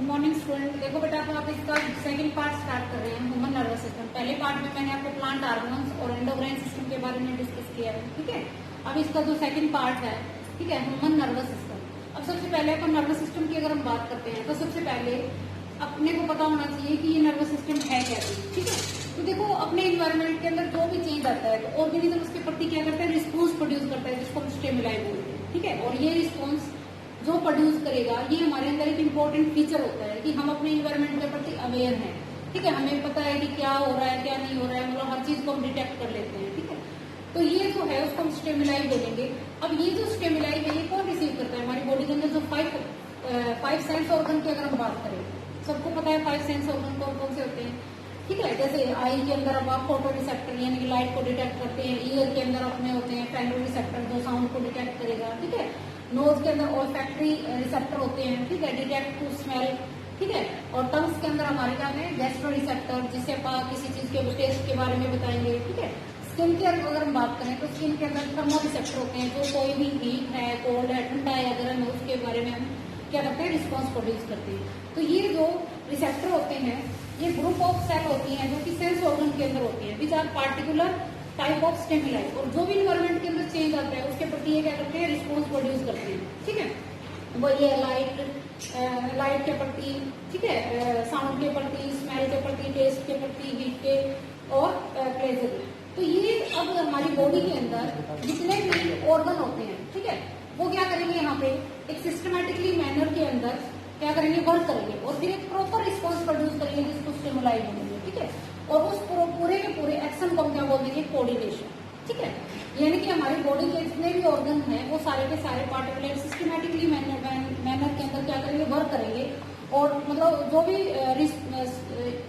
Morning student. देखो बेटा, तो आप इसका सेकंड पार्ट स्टार्ट कर रहे हैं, ह्यूमन नर्वस सिस्टम। पहले पार्ट में मैंने आपको प्लांट हार्मोन्स और एंडोक्राइन सिस्टम के बारे में डिस्कस किया है, ठीक है। अब इसका जो सेकंड पार्ट है, ठीक है, ह्यूमन नर्वस सिस्टम। अब सबसे पहले अपन नर्वस सिस्टम की अगर हम बात करते हैं तो सबसे पहले अपने को पता होना चाहिए कि ये नर्वस सिस्टम है क्या चीज, ठीक है। तो देखो, अपने इन्वायरमेंट के अंदर जो भी चेंज आता है तो ऑर्गेनिज्म उसके प्रति क्या करता है, रिस्पॉन्स प्रोड्यूस करता है, जिसको हम स्टिमुलाई बोलते हैं, ठीक है। और ये रिस्पॉन्स जो प्रोड्यूस करेगा, ये हमारे अंदर एक इम्पोर्टेंट फीचर होता है कि हम अपने इन्वायरमेंट के प्रति अवेयर हैं, ठीक है। हमें पता है कि क्या हो रहा है क्या नहीं हो रहा है, मतलब हर चीज को हम डिटेक्ट कर लेते हैं, ठीक है। तो ये जो है उसको हम स्टिमुलाई बोलेंगे। अब ये जो स्टिमुलाई है ये कौन रिसीव करता है, हमारी बॉडी के अंदर जो फाइव सेंस ऑर्गन की अगर हम बात करें, सबको पता है 5 सेंस ऑर्गन कौन कौन से होते हैं, ठीक है। जैसे आई के अंदर अब आप फोटो रिसेप्टर यानी कि लाइट को डिटेक्ट करते हैं, ईयर के अंदर अपने होते हैं फैलो रिसेप्टर जो साउंड को डिटेक्ट करेगा, ठीक है। नोज के अंदर ऑल्फैक्टरी रिसेप्टर होते हैं, ठीक है, डिटेक्ट टू स्मेल, ठीक है। और टंग्स के अंदर हमारे क्या है, गैस्ट्रो रिसेप्टर, जिससे आप किसी चीज के टेस्ट के बारे में बताएंगे, ठीक है। स्किन केयर अगर हम बात करें तो स्किन के अंदर थर्मो रिसेप्टर होते हैं, जो कोई भी हीट है, कोल्ड है, ठंडा है, गर्म है, उसके बारे में हम क्या करते हैं, रिस्पॉन्स प्रोड्यूस करते हैं। तो ये जो रिसेप्टर होते हैं ये ग्रुप ऑफ सेल होती हैं जो कि सेंस ऑर्गन के अंदर होती है, which are particular type of stimuli. और जो भी इन्वायरमेंट के अंदर चेंज आता है उसके प्रति ये क्या करते हैं, रिस्पॉन्स प्रोड्यूस करते हैं, ठीक है। वो ये लाइट के प्रति, ठीक है, साउंड के प्रति, स्मेल के प्रति, टेस्ट के प्रति, हीट के और प्लेजर। तो ये अब हमारी बॉडी के अंदर जितने भी ऑर्गन होते हैं, ठीक है, वो क्या करेंगे, यहाँ पे एक सिस्टमेटिकली मैनर के अंदर क्या करेंगे, वर्क करेंगे और फिर एक प्रॉपर रिस्पॉन्स प्रोड्यूस करेंगे जिसको स्टिमुलाई बोलेंगे, ठीक है। और उस पूरे के पूरे एक्शन को हम क्या बोल देंगे, कोऑर्डिनेशन, ठीक है। यानी कि हमारी बॉडी के जितने भी ऑर्गन हैं वो सारे के सारे पार्टिकुलर सिस्टमेटिकली मैनर के अंदर क्या करेंगे, वर्क करेंगे और मतलब जो भी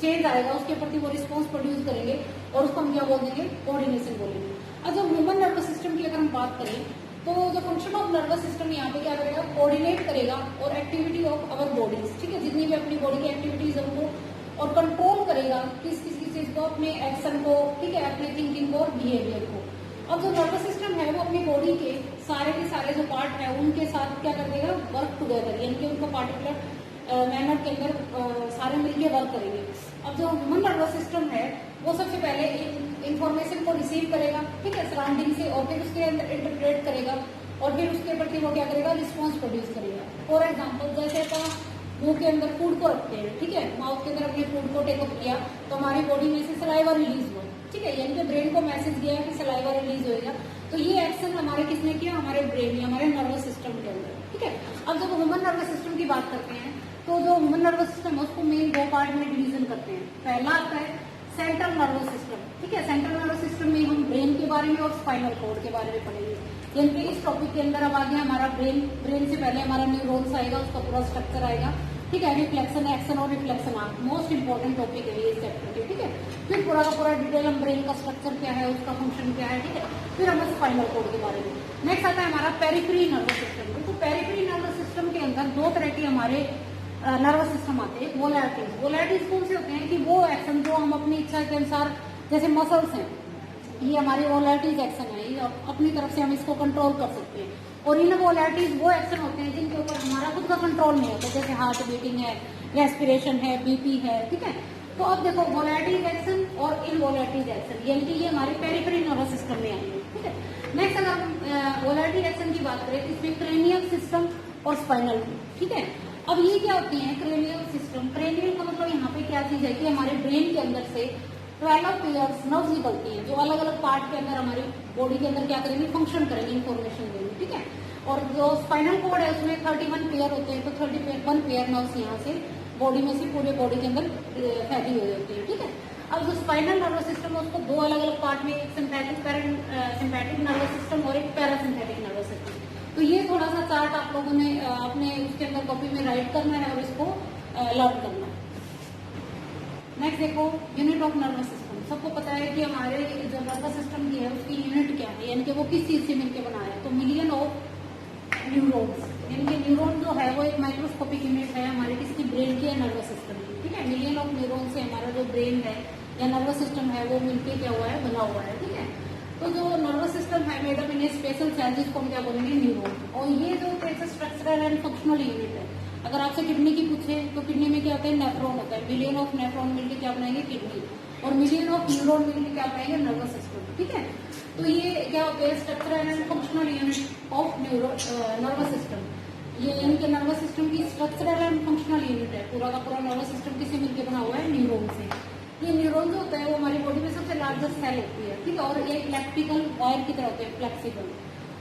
चेंज आएगा उसके प्रति वो रिस्पॉन्स प्रोड्यूस करेंगे और उसको हम क्या बोल देंगे, कोऑर्डिनेशन बोलेंगे। अब जब ह्यूमन नर्वस सिस्टम की अगर हम बात करें तो जो फंक्शन ऑफ नर्वस सिस्टम यहाँ पे क्या करेगा, कोऑर्डिनेट करेगा और एक्टिविटी ऑफ अवर बॉडीज, ठीक है, जितनी भी अपनी बॉडी की एक्टिविटीज है उनको और कंट्रोल करेगा किस चीज को, अपने एक्शन को, ठीक है, अपने थिंकिंग को और बिहेवियर को। अब जो नर्वस सिस्टम है वो अपनी बॉडी के सारे जो पार्ट है उनके साथ क्या कर देगा, वर्क टुगेदर, यानी कि उनको पार्टिकुलर मैनर के अंदर सारे मिलकर वर्क करेंगे। अब जो ह्यूमन नर्वस सिस्टम है वो सबसे पहले इंफॉर्मेशन को रिसीव करेगा, ठीक है, सराउंडिंग से, और फिर उसके अंदर इंटरप्रेट करेगा और फिर उसके प्रति वो क्या करेगा, रिस्पॉन्स प्रोड्यूस करेगा। फॉर एग्जाम्पल जैसे अपन मुंह के अंदर फूड को रखते हैं, ठीक है, माउथ के अंदर अपने फूड को टेकअप किया तो हमारी बॉडी में से सलाइवा रिलीज हुआ, ठीक है, यानी कि ब्रेन को मैसेज गया कि सलाइवा रिलीज होगा। तो ये एक्शन हमारे किसने किया, हमारे ब्रेन या हमारे नर्वस सिस्टम के अंदर, ठीक है। अब जब ह्यूमन नर्वस सिस्टम की बात करते हैं तो जो ह्यूमन नर्वस सिस्टम है उसको मेन 2 पार्ट में डिवीजन करते हैं। पहला आता है सेंट्रल नर्वस सिस्टम, ठीक है। सेंट्रल नर्वस सिस्टम में हम ब्रेन के बारे में और स्पाइनल कॉर्ड के बारे में पढ़ेंगे। यानी कि इस टॉपिक के अंदर अब आ गया हमारा ब्रेन से पहले हमारा न्यूरॉन्स आएगा, उसका पूरा स्ट्रक्चर आएगा, ठीक है, रिफ्लेक्शन, एक्शन और रिफ्लेक्शन मोस्ट इंपॉर्टेंट टॉपिक है ये चैप्टर के, ठीक है। फिर पूरा का पूरा डिटेल हम ब्रेन का स्ट्रक्चर क्या है, उसका फंक्शन क्या है, ठीक है। फिर हम स्पाइनल कॉर्ड के बारे में। नेक्स्ट आता है हमारा पेरिफेरी नर्वस सिस्टम। तो पेरिफेरी नर्वस सिस्टम के अंदर 2 तरह के हमारे नर्वस सिस्टम आते हैं। वोलैटिल्स कौन से होते हैं कि वो एक्शन जो हम अपनी इच्छा के अनुसार, जैसे मसल्स हैं, ये हमारे वोलैटिल्स एक्शन है, ये अपनी तरफ से हम इसको कंट्रोल कर सकते हैं। और इन वोलैटिल्स वो एक्शन होते हैं जिनके ऊपर हमारा खुद का कंट्रोल नहीं होता, जैसे हार्ट बीटिंग है, रेस्पिरेशन है, बीपी है, ठीक है। तो अब देखो वोलैटिल एक्शन और इनवोलैटिल एक्शन, यानी कि ये हमारे पेरिफेरी नर्वस सिस्टम में आएंगे, ठीक है। नेक्स्ट अगर हम वोलैटिल एक्शन की बात करें इसमें क्रेनियल सिस्टम और स्पाइनल, ठीक है। अब ये क्या होती है, क्रेनियल सिस्टम। क्रेनियल का मतलब यहाँ पे क्या चीज है कि हमारे ब्रेन के अंदर से 12 पेयर्स नर्व्स निकलती हैं जो अलग अलग पार्ट के अंदर हमारी बॉडी के अंदर क्या करेंगे, फंक्शन करेंगे, इन्फॉर्मेशन देंगे, ठीक है। और जो स्पाइनल कोड है उसमें 31 पेयर होते हैं, तो 31 पेयर नर्व्स यहाँ से बॉडी में से पूरे बॉडी के अंदर फैली हुई होती है, ठीक है। अब जो स्पाइनल नर्वस सिस्टम है उसको 2 अलग अलग पार्ट में, एक सिंपैथिक नर्वस सिस्टम और एक पैरासिम्पैथिक नर्वस सिस्टम। तो ये थोड़ा सा चार्ट आप लोगों ने अपने उसके अंदर कॉपी में राइट करना है और इसको लर्न करना है। नेक्स्ट देखो यूनिट ऑफ नर्वस सिस्टम। सबको पता है कि हमारे जो नर्वस सिस्टम की है उसकी यूनिट क्या है, यानी कि वो किस चीज से मिलकर बना है। तो मिलियन ऑफ न्यूरॉन्स, यानी कि न्यूरॉन जो है वो एक माइक्रोस्कोपिक यूनिट है हमारे किसकी, ब्रेन की या नर्वस सिस्टम की, ठीक है। मिलियन ऑफ न्यूरॉन से हमारा जो ब्रेन है या नर्वस सिस्टम है वो मिलकर क्या हुआ है, बना हुआ है, ठीक है। तो जो नर्वस सिस्टम है मेडअप इन स्पेशल सेल, जिसको हम क्या बोलेंगे, न्यूरॉन। और ये जो स्ट्रक्चरल एंड फंक्शनल यूनिट है, अगर आपसे किडनी की पूछे तो किडनी होते हैं, नेफ्रॉन होता है, मिलियन ऑफ नेफ्रॉन मिलकर क्या बनाएंगे, किडनी, और मिलियन ऑफ न्यूरॉन मिलकर क्या बनाएंगे, नर्वस सिस्टम। ठीक है, तो ये क्या होते हैं, structural and functional unit of nervous system. ये इनके नर्वस सिस्टम की स्ट्रक्चरल एंड फंक्शनल यूनिट है। पूरा का पूरा नर्वस सिस्टम किससे मिलकर बना हुआ है, न्यूरॉन से। ये न्यूरॉन जो होता है वो हमारी बॉडी में सबसे लार्जेस्ट सेल होती है। ठीक है, और ये इलेक्ट्रिकल वायर की तरह होते हैं, फ्लेक्सिबल,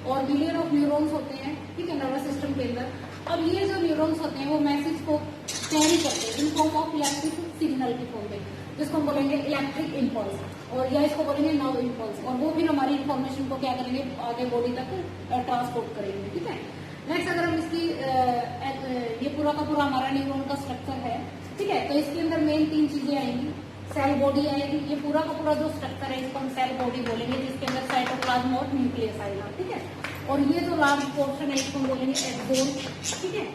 और मिलियन ऑफ न्यूरॉन्स होते हैं। ठीक है, नर्वस सिस्टम के अंदर। अब ये जो न्यूरॉन्स होते हैं वो मैसेज को कैरी करते हैं in form of electric signal की फॉर्म में, जिसको हम बोलेंगे इलेक्ट्रिक इम्पल्स, और या इसको बोलेंगे नर्व इम्पल्स, और वो फिर हमारी इन्फॉर्मेशन को क्या करेंगे, आगे बॉडी तक ट्रांसपोर्ट करेंगे। ठीक है, नेक्स्ट अगर हम इसकी ये पूरा का पूरा हमारा न्यूरॉन का स्ट्रक्चर है। ठीक है, तो इसके अंदर मेन 3 चीजें आएंगी। सेल बॉडी आएगी, ये पूरा का पूरा जो स्ट्रक्चर है इसको हम सेल बॉडी बोलेंगे, जिसके अंदर साइटोप्लाज्म और न्यूक्लियस आएगा। ठीक है, और ये जो लार्ज पोर्शन है इसको हम बोलेंगे एक्सोन। ठीक है,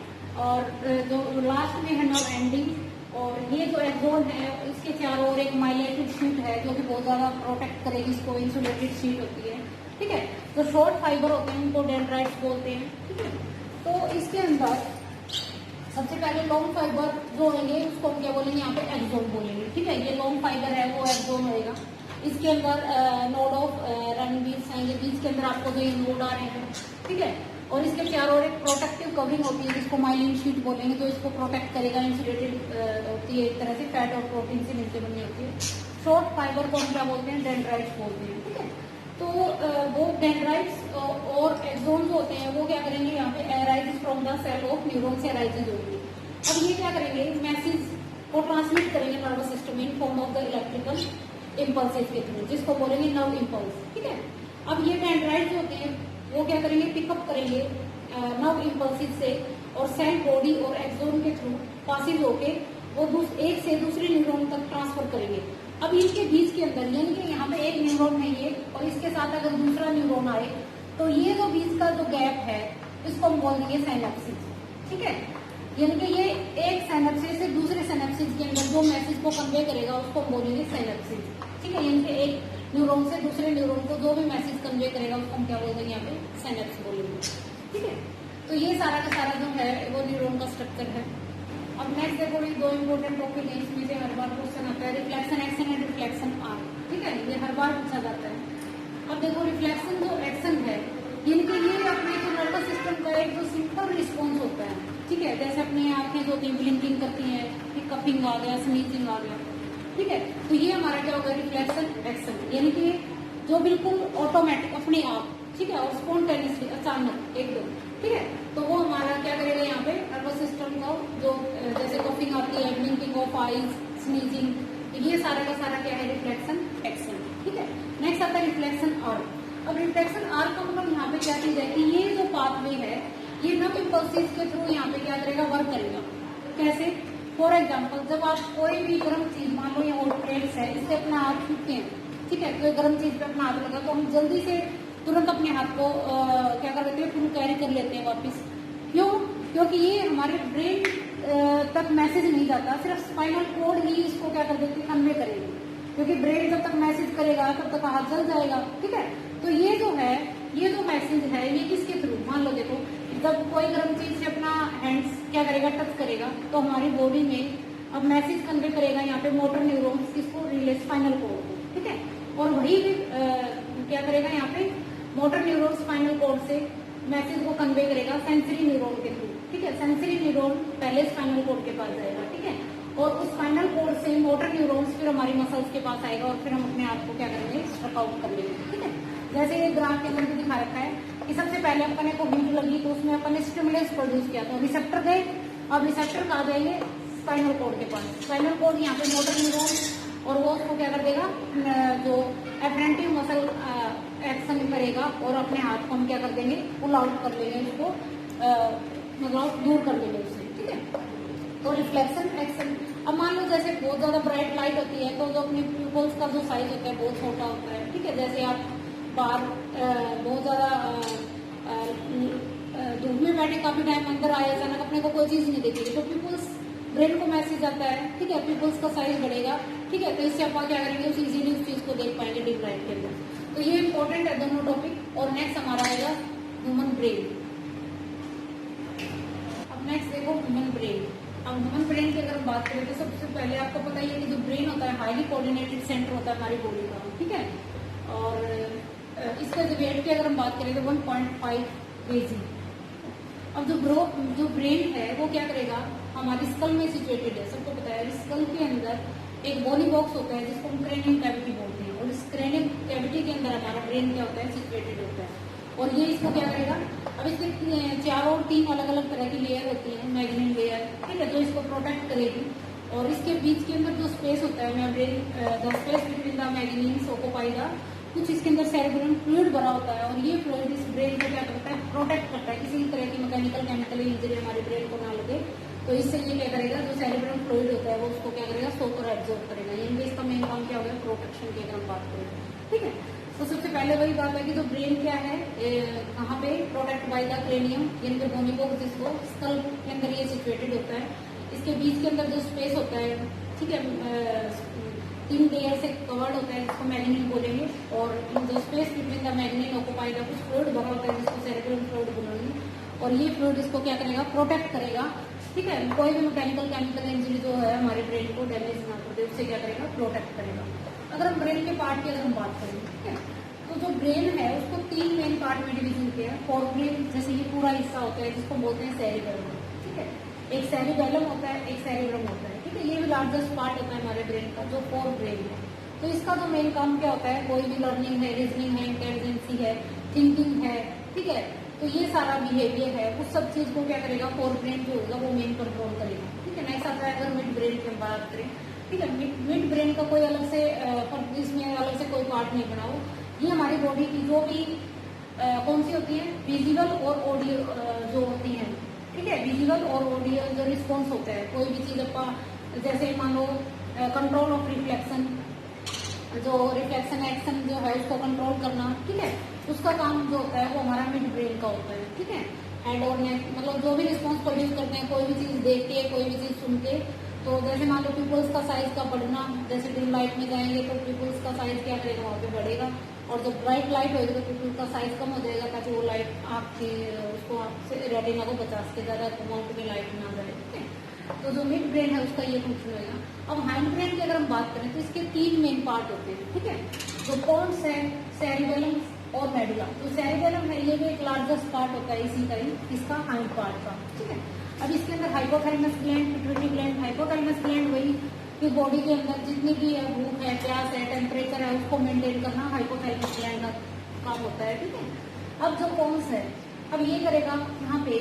और जो लास्ट में है नर्व एंडिंग, और ये जो एक्सोन है इसके चारों ओर एक माइलेटेड शीट है जो कि बहुत ज्यादा प्रोटेक्ट करेगी इसको, इंसुलेटेड शीट होती है। ठीक है, जो शॉर्ट फाइबर होते हैं उनको डेंड्राइट्स बोलते हैं। ठीक है, तो इसके अंदर सबसे पहले लॉन्ग फाइबर जो होंगे उसको हम क्या बोलेंगे, यहाँ पे एक्सोन बोलेंगे। ठीक है, ये लॉन्ग फाइबर है वो एक्सोन होगा। इसके अंदर नोड ऑफ रनिंग बीड्स आएंगे, बीड्स के अंदर आपको जो ये नोड आ रहे हैं। ठीक है, और इसके चारों ओर एक प्रोटेक्टिव कवरिंग होती है जिसको माइलिन शीट बोलेंगे, जो इसको प्रोटेक्ट करेगा, इंसुलेटेड होती है, एक तरह से फैट और प्रोटीन से मिलकर बनी होती है। शॉर्ट फाइबर को हम क्या बोलते हैं, डेंड्राइट्स बोलते हैं। ठीक है, तो वो डेंड्राइट्स और एक्सोन जो होते हैं वो क्या करेंगे, यहाँ पे arise from the cell of neuron से अराइजेज होगी। अब ये क्या करेंगे, मैसेज को ट्रांसमिट करेंगे नर्वस सिस्टम में in form of the electrical impulses के थ्रू, जिसको बोलेंगे नर्व इम्पल्स। ठीक है, अब ये डेंड्राइट्स होते हैं वो क्या करेंगे, पिकअप करेंगे नर्व इम्पल्सिस से, और सेल बॉडी और एक्सोन के थ्रू पासिव होके वो एक से दूसरे न्यूरॉन तक ट्रांसफर करेंगे। अब इनके बीच के अंदर, यानी कि यहाँ पे एक न्यूरॉन है ये, और इसके साथ अगर दूसरा न्यूरॉन आए तो ये जो बीच का जो गैप है इसको हम बोल देंगे साइनेप्सिस। ठीक है, यानी कि ये एक साइनेप्सिस से दूसरे साइनेप्सिस के अंदर जो मैसेज को कन्वे करेगा उसको हम बोलेंगे साइनेप्सिस। ठीक है, यानी कि एक न्यूरॉन से दूसरे न्यूरॉन को जो भी मैसेज कन्वे करेगा उसको हम क्या बोलेंगे, यहाँ पे साइनेप्स बोलेंगे। ठीक है, तो ये सारा का सारा जो है वो न्यूरॉन का स्ट्रक्चर है। अब नेक्स्ट देखो, ये 2 इंपॉर्टेंट टॉपिक है, इसमें से हर बार क्वेश्चन आता है, reflection action and reflection arc. ठीक है, ये हर बार पूछा जाता है। अब देखो, रिफ्लेक्शन जो एक्शन है यानी कि ये अपने जो नर्वस सिस्टम का एक जो सिंपल रिस्पॉन्स होता है। ठीक है, जैसे अपनी आंखें जो होती हैं ब्लिंकिंग करती हैं, कपिंग आ गया, स्नीजिंग आ गया। ठीक है, तो ये हमारा क्या होगा, रिफ्लेक्शन एक्शन, यानी कि जो बिल्कुल ऑटोमेटिक अपने आप। ठीक है, और स्पॉन्टेनियसली अचानक एकदम। ठीक है, तो वो हमारा क्या करेगा, यहाँ पे नर्वस सिस्टम का जो जैसे कॉफिंग आती है, ब्लिंकिंग ऑफ आईज, स्नीजिंग, तो ये सारा का सारा क्या है, रिफ्लेक्शन एक्शन। ठीक है, नेक्स्ट आता है रिफ्लेक्शन आर। अब रिफ्लेक्शन आर का मतलब यहाँ पे क्या चीज है कि ये जो पाथवे है ये नर्व इम्पल्सिस के थ्रू यहाँ पे क्या करेगा, वर्क करेगा। कैसे, फॉर एग्जाम्पल जब आप कोई भी गर्म चीज, मान लो ये हॉट प्लेट्स है, इससे अपना हाथ छूटते हैं। ठीक है, कोई गर्म चीज पे अपना हाथ लगा तो हम जल्दी से तुरंत अपने हाथ को क्या कर लेते हैं, फुल कैरी कर लेते हैं वापस। क्यों, क्योंकि ये हमारे ब्रेन तक मैसेज नहीं जाता, सिर्फ स्पाइनल कोड ही इसको क्या कर देती है, कन्वे करेगी। क्योंकि ब्रेन जब तक मैसेज करेगा तब तक हाथ जल जाएगा। ठीक है, तो ये जो है, ये जो मैसेज है ये किसके थ्रू, मान लो देखो, जब कोई गर्म चीज से अपना हैंड्स क्या करेगा, टच करेगा, तो हमारी बॉडी में अब मैसेज कन्वे करेगा यहाँ पे मोटर न्यूरॉन्स, किसको, रिले स्पाइनल कोड को। ठीक है, और वही भी क्या करेगा, यहाँ पे मोटर न्यूरॉन स्पाइनल कोड से मैसेज को कन्वे करेगा सेंसरी न्यूरॉन के थ्रू। ठीक है, सेंसरी न्यूरॉन पहले स्पाइनल कोड के पास जाएगा। ठीक है, और उस स्पाइनल कोड से मोटर न्यूरॉन्स फिर हमारी मसल्स के पास आएगा, और फिर हम अपने आप को क्या करेंगे, स्ट्रक आउट कर लेंगे। ठीक है, जैसे ये ग्राफ के अंदर भी दिखा रखा है कि सबसे पहले अपने को हीट लगी तो उसमें अपन ने स्टिमुलस प्रोड्यूस किया, तो रिसेप्टर गए। अब रिसेप्टर कहाँ जाएंगे, स्पाइनल कोड के पास। स्पाइनल कोड यहाँ पे मोटर न्यूरॉन, और वो उसको क्या कर देगा, जो एफरेंटिव मसल एक्शन करेगा, और अपने हाथ को हम क्या कर देंगे, पुल आउट कर लेंगे, उसको मतलब दूर कर लेंगे उससे। ठीक है, तो रिफ्लेक्शन एक्शन। अब मान लो जैसे बहुत ज्यादा ब्राइट लाइट होती है तो जो अपने प्यूपल्स का जो साइज होता है बहुत छोटा होता है। ठीक है, जैसे आप बाहर बहुत ज्यादा धूप में बैठे काफी टाइम, अंदर आए, अचानक अपने को कोई चीज नहीं दिखेगी तो प्यूपल्स ब्रेन को मैसेज आता है। ठीक है, प्यूपल्स का साइज बढ़ेगा। ठीक है, तो इससे आप क्या करेंगे, उस इजीली उस चीज को देख पाएंगे डीप लाइट के अंदर। तो ये इंपॉर्टेंट है दोनों टॉपिक। और नेक्स्ट हमारा आएगा ह्यूमन ब्रेन। अब नेक्स्ट देखो ह्यूमन ब्रेन। अब ह्यूमन ब्रेन की अगर हम बात करें तो सबसे पहले आपको पता ही है कि जो ब्रेन होता है हाईली कोऑर्डिनेटेड सेंटर होता है हमारी बॉडी का, ठीक है। और इसका जो वेट की अगर हम बात करें तो 1.5 kg। अब जो ब्रेन है वो क्या करेगा, हमारी स्कल में सिचुएटेड है, सबको पता है। स्कल के अंदर एक बोनी बॉक्स होता है जिसको हम क्रेनियम कैविटी बोलते हैं, और इस क्रेनियम कैविटी के अंदर हमारा ब्रेन क्या होता है, सिचुएटेड होता है। और ये इसको क्या करेगा, अब इसके चारों और 3 अलग अलग तरह की लेयर होती है, मैग्नीन लेयर, ठीक है, जो इसको प्रोटेक्ट करेगी। और इसके बीच के अंदर जो स्पेस होता है membrane, the space between the मैग्नीन्स ऑक्यूपाई द, कुछ इसके अंदर सेरेब्रम फ्लूइड भरा होता है, और ये फ्लूइड इस ब्रेन को क्या करता है, प्रोटेक्ट करता है, किसी तरह की मैकेनिकल केमिकल इंजरी हमारे ब्रेन को ना लगे। तो इससे ये क्या करेगा, जो सेरेब्रम फ्लूइड होता है वो उसको क्या करेगा, सोकर एब्जॉर्ब करेगा। यानी इसका मेन काम क्या होगा, प्रोटेक्शन की अगर हम बात करें, ठीक है। तो सबसे पहले वही बात है कि जो ब्रेन क्या है, कहाँ पे, प्रोटेक्ट बाय द क्रेनियम, यानी कि बोनी बॉक्स, जिसको स्कल के अंदर ये सिचुएटेड होता है। इसके बीच के अंदर जो स्पेस होता है, ठीक है, 3 लेयर से कवर्ड होता है, जिसको मैग्नीन बोलेंगे। और जो space between the मैग्नीन occupy the, कुछ फ्लूइड भरा होता है जिसको सेरेब्रम फ्लूइड बोलेंगे। और ये फ्लूइड इसको क्या करेगा, प्रोटेक्ट करेगा, ठीक है। कोई भी मैकेनिकल केमिकल इंजरी जो है हमारे ब्रेन को डैमेज ना कर दे, उससे क्या करेगा, प्रोटेक्ट करेगा। अगर हम ब्रेन के पार्ट की अगर हम बात करें, ठीक है, तो जो ब्रेन है उसको 3 मेन पार्ट में डिवीजन किया है। फोरब्रेन, जैसे ये पूरा हिस्सा होता है जिसको बोलते हैं सेरिबेलम, ठीक है। एक सेरिबेलम होता है, एक सेरिब्रम होता है, ठीक है। ये भी लार्जेस्ट पार्ट होता है हमारे ब्रेन का, जो फोरब्रेन है। तो इसका जो मेन काम क्या होता है, कोई भी लर्निंग है, रीजनिंग है, इंटेलिजेंसी है, थिंकिंग है, ठीक है। तो ये सारा बिहेवियर है, उस सब चीज को क्या करेगा, फोरब्रेन जो होगा वो मेन कंट्रोल करेगा, ठीक है। नेक्स्ट आता है अगर मिड ब्रेन की हम बात करें, ठीक है। मिड ब्रेन का कोई अलग से इसमें अलग से कोई पार्ट नहीं बना हो। ये हमारी बॉडी की जो भी कौन सी होती है, विजुअल और ऑडियो जो होती है, ठीक है। विजुअल और ऑडियो जो रिस्पॉन्स होता है, कोई भी चीज अपा, जैसे मान लो कंट्रोल ऑफ रिफ्लेक्शन, जो रिफ्लेक्शन एक्शन जो है उसको कंट्रोल करना, ठीक है, उसका काम जो होता है वो हमारा मिड ब्रेन का होता है, ठीक है। हेड और नेक, मतलब जो भी रिस्पॉन्स प्रोड्यूस करते हैं, कोई भी चीज देख के, कोई भी चीज सुन के। तो जैसे मान लो पिपल्स का साइज का बढ़ना, जैसे डिम लाइट में जाएंगे तो पिपल्स का साइज क्या करेगा, वहाँ पे बढ़ेगा। और जब ब्राइट लाइट होगी तो पिपल्स का साइज कम हो जाएगा, ताकि वो लाइट आपकी उसको आपसे रेटिना को बचा सके, ज्यादा अमाउंट में लाइट ना जाए, ठीक है। तो जो मिड ब्रेन है उसका ये फंक्शन होगा। अब हाइंड ब्रेन की अगर हम बात करें तो इसके 3 मेन पार्ट होते हैं, ठीक है। जो कौन से, सेरिबेलम और मेडुला। तो सेरिबेलम है, ये भी एक लार्जेस्ट पार्ट होता है इसी का ही, इसका हाइंड पार्ट का, ठीक है। अब इसके अंदर hypothalamus gland, pituitary gland, hypothalamus gland वही कि बॉडी के अंदर जितनी भी भूख है, प्यास है, टेम्परेचर है, उसको मेंटेन करना हाइपोथैलेमस ग्लैंड का काम होता है, ठीक है। अब जो कौन है, अब ये करेगा यहाँ पे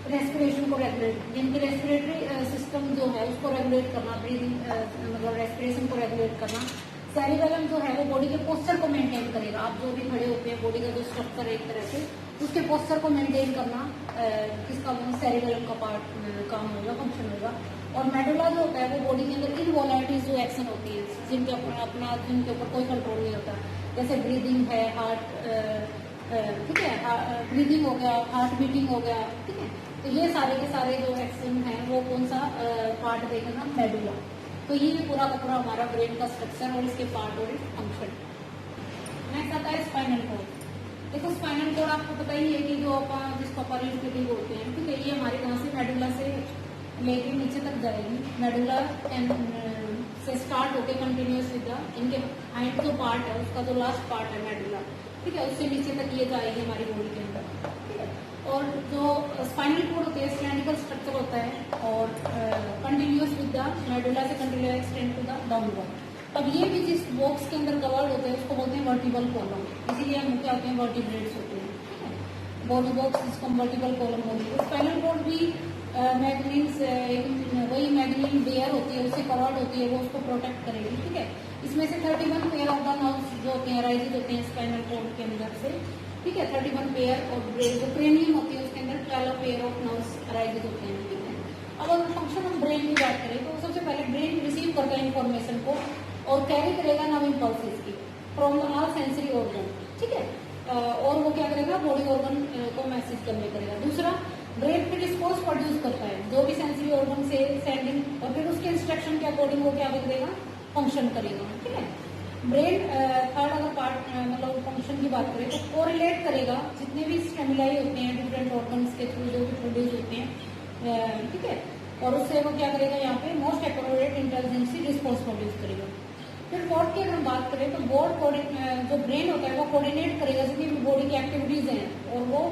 रेस्पिरेशन को रेगुलेट, यानी कि रेस्पिरेटरी सिस्टम जो है उसको रेगुलेट करना, ब्रीदिंग मतलब रेस्पिरेशन को रेगुलेट करना। सेरिबेलम जो है वो बॉडी के पोस्चर को मेंटेन करेगा, आप जो भी खड़े होते हैं, बॉडी का जो स्ट्रक्चर है एक तरह से, उसके पोस्चर को मेंटेन करना किसका, सेरिबेलम का पार्ट काम होगा, फंक्शन होगा। और मेडुला जो होता है वो बॉडी के अंदर इनवॉलेटिलिटीज जो एक्शन होती है, जिनके ऊपर कोई कंट्रोल नहीं होता, जैसे ब्रीदिंग है, हार्ट, ठीक है, ब्रीदिंग हो गया, हार्ट बीटिंग हो गया, ठीक है। तो ये सारे के सारे जो एक्शन है वो कौन सा पार्ट देगा, मेडुला। तो ये पूरा का पूरा हमारा ब्रेन का स्ट्रक्चर और इसके पार्ट और फंक्शन। नेक्स्ट आता है स्पाइनल कॉर्ड। देखो स्पाइनल कॉर्ड आपको पता ही है कि जो जिसको परिस्थिति बोलते हैं, ठीक है। ये हमारे यहाँ से मेडुला से लेके नीचे तक जाएगी, मेडुला से स्टार्ट होके कंटिन्यूस विद इनके हाइंड जो पार्ट है उसका जो लास्ट पार्ट है मेडुला, ठीक है, उससे नीचे तक ये जाएगी हमारी बॉडी के अंदर, ठीक है। और जो स्पाइनल कॉर्ड होती है सिलेंड्रिकल स्ट्रक्चर होता है और कंटिन्यूस विद द मेडुला से continuous extend to the downward. अब ये भी जिस बॉक्स के अंदर कवर्ड होते हैं उसको बोलते हैं वर्टिबल कॉलम, इसीलिए हम क्या होते हैं, वर्टिब्रेट्स होते हैं, ठीक है। बॉडी बॉक्स जिसको हम वर्टिबल कॉलम बोलते हैं। स्पाइनल कॉर्ड भी मैग्नीन्स, वही मैग्नीन लेयर होती है उससे कवर्ड होती है, वो उसको प्रोटेक्ट करेगी, ठीक है। इसमें से 31 पेयर ऑफ द नर्व्स जो होते हैं राइजेज होते हैं स्पाइनल कॉर्ड के अंदर से, ठीक है। 31 पेयर, और जो क्रेनियम होती है उसके अंदर 12 पेयर ऑफ नर्व्स राइजेज होते हैं, ठीक है। अब अगर फंक्शन हम ब्रेन की बात करें तो सबसे पहले ब्रेन रिसीव करता है इन्फॉर्मेशन को और कैरी करेगा नर्व इम्पल्सेस की फ्रॉम ऑल सेंसरी ऑर्गन, ठीक है। और वो क्या करेगा, बॉडी ऑर्गन को मैसेज करने करेगा। दूसरा, ब्रेन फिर रिस्पॉन्स प्रोड्यूस करता है जो भी सेंसरी ऑर्गन से सेंडिंग, और फिर उसके इंस्ट्रक्शन के अकॉर्डिंग वो क्या करेगा, फंक्शन करेगा, ठीक है। ब्रेन थर्ड अगर पार्ट मतलब फंक्शन की बात करें तो कोरिलेट करेगा जितने भी स्टिमुलाई होते हैं डिफरेंट ऑर्गन्स के थ्रू जो भी प्रोड्यूस होते हैं, ठीक है। और उससे वो क्या करेगा, यहाँ पे most appropriate intelligency response produce करेगा। फिर बोर्ड की अगर हम बात करें तो बोर्ड जो ब्रेन होता है वो कोऑर्डिनेट करेगा जितनी भी बॉडी की एक्टिविटीज हैं, और वो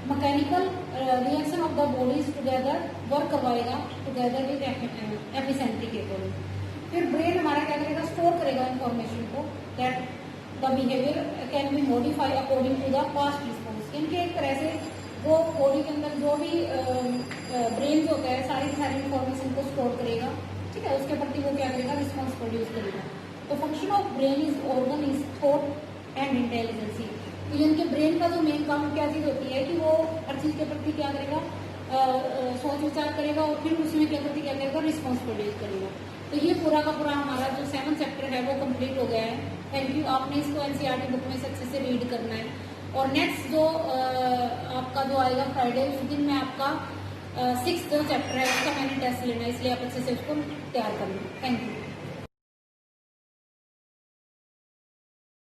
mechanical reaction of the bodies together work करवाएगा टुगेदर विद एफिशिएंसी के अकॉर्डिंग। फिर ब्रेन हमारा क्या करेगा, स्टोर करेगा इंफॉर्मेशन को, that the behaviour can be modify according to the past response. इनके एक तरह से वो बॉडी के अंदर जो भी ब्रेन होता है सारी की सारी इंफॉर्मेशन को स्टोर करेगा, ठीक है, उसके प्रति वो क्या करेगा, रिस्पॉन्स प्रोड्यूस करेगा। तो function of brain is organ is thought and intelligency. तो इनके ब्रेन का जो मेन काम क्या चीज होती है कि वो हर चीज के प्रति क्या करेगा, सोच विचार करेगा और फिर उसमें क्या प्रति क्या करेगा, रिस्पॉन्स प्रोड्यूस करेगा। तो ये पूरा का पूरा हमारा जो 7th चैप्टर है वो कंप्लीट हो गया है। Thank you. आपने इसको एनसीईआरटी बुक में अच्छे से रीड करना है, और नेक्स्ट जो आपका जो आएगा फ्राइडे, उस दिन में आपका 6th जो चैप्टर है उसका मैंने टेस्ट लेना है, इसलिए आप अच्छे से उसको तैयार करना। Thank you.